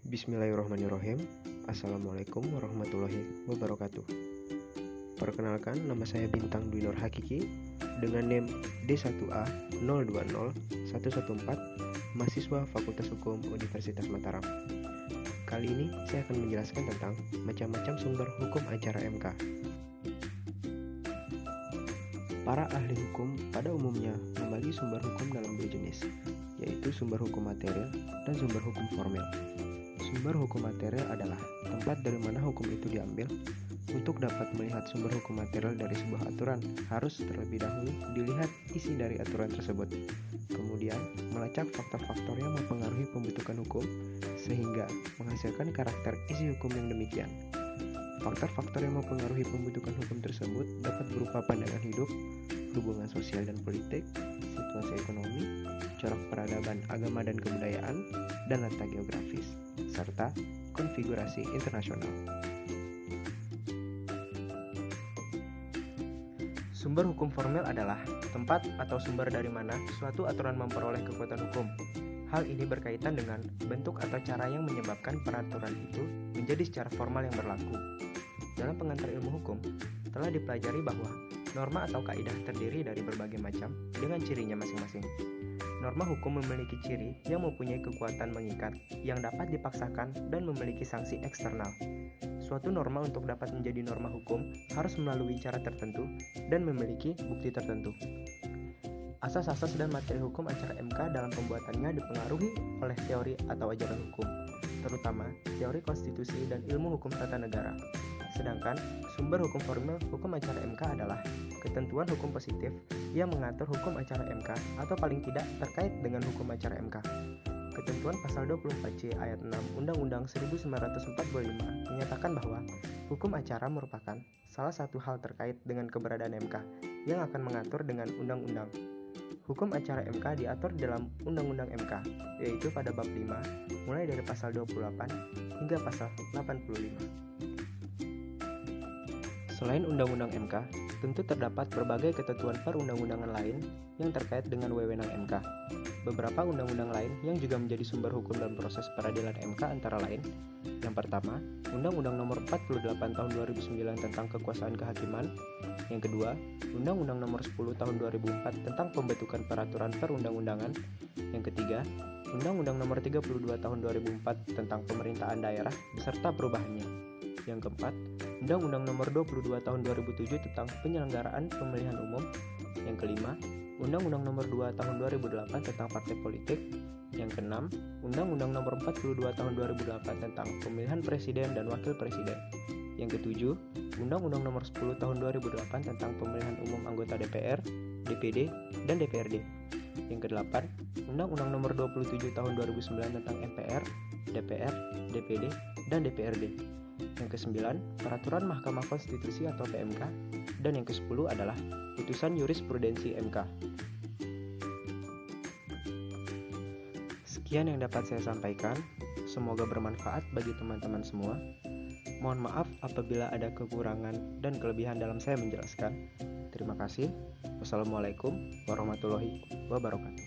Bismillahirrahmanirrahim. Assalamualaikum warahmatullahi wabarakatuh. Perkenalkan, nama saya Bintang Dwi Nur Hakiki dengan NIM D1A 020114, mahasiswa Fakultas Hukum Universitas Mataram. Kali ini saya akan menjelaskan tentang macam-macam sumber hukum acara MK. Para ahli hukum pada umumnya membagi sumber hukum dalam dua jenis, yaitu sumber hukum material dan sumber hukum formil. Sumber hukum material adalah tempat dari mana hukum itu diambil. Untuk dapat melihat sumber hukum material dari sebuah aturan, harus terlebih dahulu dilihat isi dari aturan tersebut. Kemudian, melacak faktor-faktor yang mempengaruhi pembentukan hukum, sehingga menghasilkan karakter isi hukum yang demikian. Faktor-faktor yang mempengaruhi pembentukan hukum tersebut dapat berupa pandangan hidup, hubungan sosial dan politik, situasi ekonomi, corak peradaban, agama dan kebudayaan, dan letak geografis, serta konfigurasi internasional. Sumber hukum formil adalah tempat atau sumber dari mana suatu aturan memperoleh kekuatan hukum. Hal ini berkaitan dengan bentuk atau cara yang menyebabkan peraturan itu menjadi secara formal yang berlaku. Dalam pengantar ilmu hukum, telah dipelajari bahwa norma atau kaidah terdiri dari berbagai macam dengan cirinya masing-masing. Norma hukum memiliki ciri yang mempunyai kekuatan mengikat yang dapat dipaksakan dan memiliki sanksi eksternal. Suatu norma untuk dapat menjadi norma hukum harus melalui cara tertentu dan memiliki bukti tertentu. Asas-asas dan materi hukum acara MK dalam pembuatannya dipengaruhi oleh teori atau ajaran hukum, terutama teori konstitusi dan ilmu hukum tata negara. Sedangkan sumber hukum formil hukum acara MK adalah ketentuan hukum positif yang mengatur hukum acara MK atau paling tidak terkait dengan hukum acara MK. Ketentuan pasal 24C ayat 6 Undang-Undang 1945 menyatakan bahwa hukum acara merupakan salah satu hal terkait dengan keberadaan MK yang akan mengatur dengan undang-undang. Hukum acara MK diatur dalam Undang-Undang MK, yaitu pada bab 5, mulai dari pasal 28 hingga pasal 85. Selain Undang-Undang MK, tentu terdapat berbagai ketentuan perundang-undangan lain yang terkait dengan wewenang MK. Beberapa undang-undang lain yang juga menjadi sumber hukum dalam proses peradilan MK antara lain: yang pertama, Undang-Undang Nomor 48 Tahun 2009 tentang Kekuasaan Kehakiman. Yang kedua, Undang-Undang Nomor 10 Tahun 2004 tentang Pembentukan Peraturan Perundang-undangan. Yang ketiga, Undang-Undang Nomor 32 Tahun 2004 tentang Pemerintahan Daerah beserta perubahannya. Yang keempat, Undang-Undang Nomor 22 Tahun 2007 tentang Penyelenggaraan Pemilihan Umum. Yang kelima, Undang-Undang Nomor 2 Tahun 2008 tentang Partai Politik. Yang keenam, Undang-Undang Nomor 42 Tahun 2008 tentang Pemilihan Presiden dan Wakil Presiden. Yang ketujuh, Undang-Undang Nomor 10 Tahun 2008 tentang Pemilihan Umum Anggota DPR, DPD, dan DPRD. Yang kedelapan, Undang-Undang Nomor 27 Tahun 2009 tentang MPR, DPR, DPD, dan DPRD. Yang kesembilan, Peraturan Mahkamah Konstitusi atau PMK. Dan yang ke-10 adalah Putusan Jurisprudensi MK. Sekian yang dapat saya sampaikan. Semoga bermanfaat bagi teman-teman semua. Mohon maaf apabila ada kekurangan dan kelebihan dalam saya menjelaskan. Terima kasih. Wassalamualaikum warahmatullahi wabarakatuh.